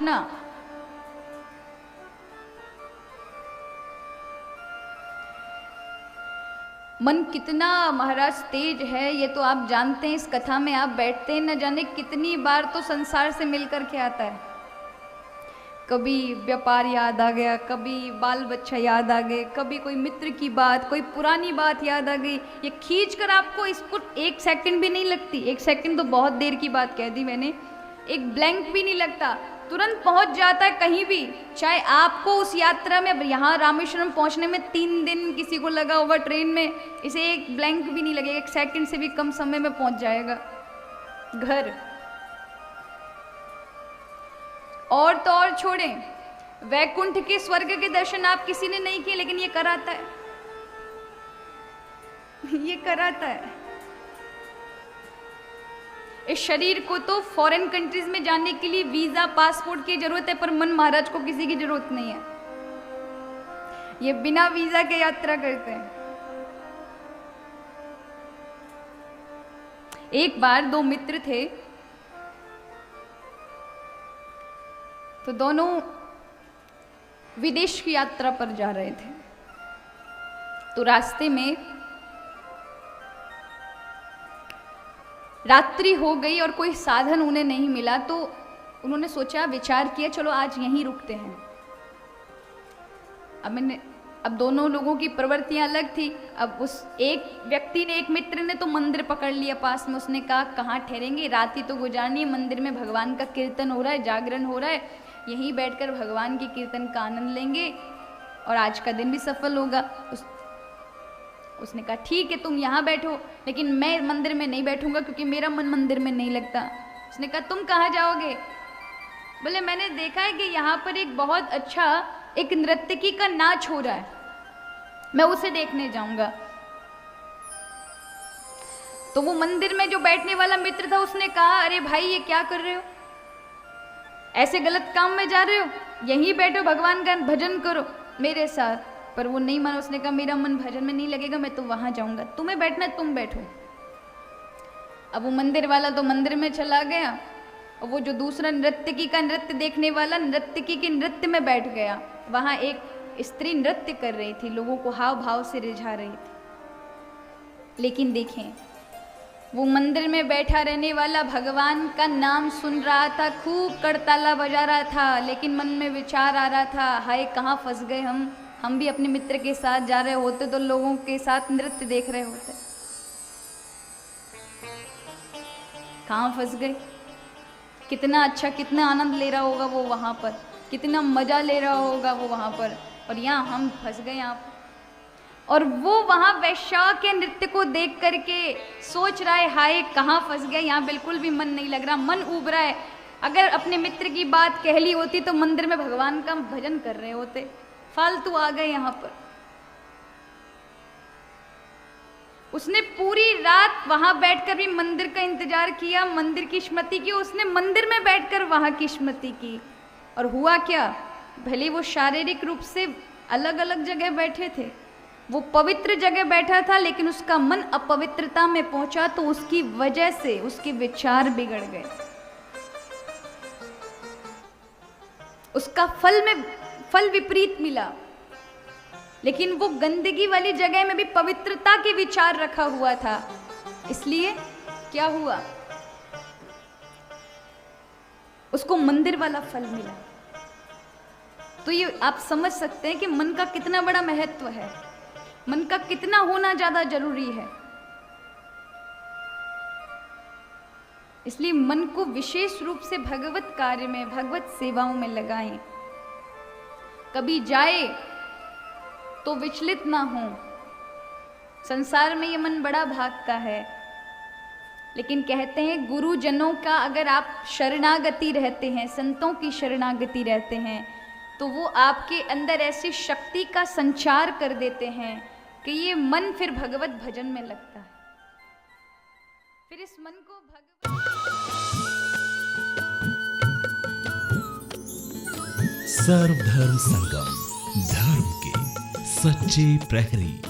ना मन कितना महाराज तेज है, ये तो आप जानते हैं। इस कथा में आप बैठते हैं, न जाने कितनी बार तो संसार से मिलकर के आता है। कभी व्यापार याद आ गया, कभी बाल बच्चा याद आ गए, कभी कोई मित्र की बात, कोई पुरानी बात याद आ गई। ये खींच कर आपको इसको 1 सेकंड भी नहीं लगती। 1 सेकंड तो बहुत देर की बात कह दी मैंने। एक ब्लैंक भी नहीं लगता, तुरंत पहुंच जाता है कहीं भी। चाहे आपको उस यात्रा में, यहाँ रामेश्वरम पहुंचने में 3 दिन किसी को लगा होगा ट्रेन में, इसे एक ब्लैंक भी नहीं लगेगा। 1 सेकंड से भी कम समय में पहुंच जाएगा घर। और तो और छोड़ें, वैकुंठ के स्वर्ग के दर्शन आप किसी ने नहीं किए, लेकिन ये कराता है ये कराता है। इस शरीर को तो फॉरेन कंट्रीज में जाने के लिए वीजा पासपोर्ट की जरूरत है, पर मन महाराज को किसी की जरूरत नहीं है। ये बिना वीजा के यात्रा करते हैं। एक बार 2 मित्र थे, तो दोनों विदेश की यात्रा पर जा रहे थे। तो रास्ते में रात्रि हो गई और कोई साधन उन्हें नहीं मिला, तो उन्होंने सोचा, विचार किया, चलो आज यहीं रुकते हैं। अब दोनों लोगों की प्रवृत्तियां अलग थी। अब उस एक व्यक्ति ने, एक मित्र ने तो मंदिर पकड़ लिया पास में। उसने कहा कहाँ ठहरेंगे, रात ही तो गुजारनी है, मंदिर में भगवान का कीर्तन हो रहा है, जागरण हो रहा है, यहीं बैठकर भगवान के कीर्तन का आनंद लेंगे और आज का दिन भी सफल होगा। उसने कहा ठीक है, तुम यहाँ बैठो, लेकिन मैं मंदिर में नहीं बैठूंगा क्योंकि मेरा मन मंदिर में नहीं लगता। उसने कहा तुम कहाँ जाओगे? बोले मैंने देखा है कि यहाँ पर एक बहुत अच्छा एक नर्तकी का नाच हो रहा है, मैं उसे देखने जाऊंगा। तो वो मंदिर में जो बैठने वाला मित्र था, उसने कहा अरे भाई ये क्या कर रहे हो, ऐसे गलत काम में जा रहे हो, यहीं बैठो, भगवान का भजन करो मेरे साथ। पर वो नहीं माना। उसने कहा मेरा मन भजन में नहीं लगेगा, मैं तो वहां जाऊंगा, तुम्हें बैठना है तुम बैठो। अब वो मंदिर वाला तो मंदिर में चला गया, और वो जो दूसरा नर्तकी का नृत्य देखने वाला नर्तकी के नृत्य में बैठ गया। वहां एक स्त्री नृत्य कर रही थी, लोगों को हाव भाव से रिझा रही थी। लेकिन देखें, वो मंदिर में बैठा रहने वाला भगवान का नाम सुन रहा था, खूब करताला बजा रहा था, लेकिन मन में विचार आ रहा था, हाय कहाँ फंस गए हम भी अपने मित्र के साथ जा रहे होते तो लोगों के साथ नृत्य देख रहे होते, कहाँ फंस गए। कितना अच्छा, कितना आनंद ले रहा होगा वो वहां पर, कितना मजा ले रहा होगा वो वहां पर, और यहाँ हम फंस गए यहाँ पर। और वो वहां वैश्या के नृत्य को देख करके सोच रहा है हाय कहाँ फंस गया, यहाँ बिल्कुल भी मन नहीं लग रहा, मन उब रहा है। अगर अपने मित्र की बात कह ली होती तो मंदिर में भगवान का भजन कर रहे होते, फालतू आ गए यहां पर। उसने पूरी रात वहां बैठकर भी मंदिर का इंतजार किया, मंदिर की स्मृति की, उसने मंदिर में बैठकर वहां की स्मृति की। और हुआ क्या, भले वो शारीरिक रूप से अलग अलग जगह बैठे थे, वो पवित्र जगह बैठा था, लेकिन उसका मन अपवित्रता में पहुंचा, तो उसकी वजह से उसके विचार बिगड़ गए, उसका फल विपरीत मिला। लेकिन वो गंदगी वाली जगह में भी पवित्रता के विचार रखा हुआ था, इसलिए क्या हुआ, उसको मंदिर वाला फल मिला। तो ये आप समझ सकते हैं कि मन का कितना बड़ा महत्व है, मन का कितना होना ज्यादा जरूरी है। इसलिए मन को विशेष रूप से भगवत कार्य में, भगवत सेवाओं में लगाएं। कभी जाए तो विचलित ना हो। संसार में ये मन बड़ा भागता है, लेकिन कहते हैं गुरुजनों का अगर आप शरणागति रहते हैं, संतों की शरणागति रहते हैं, तो वो आपके अंदर ऐसी शक्ति का संचार कर देते हैं कि ये मन फिर भगवत भजन में लगता है। फिर इस मन को सर्वधर्म संगम, धर्म के सच्चे प्रहरी।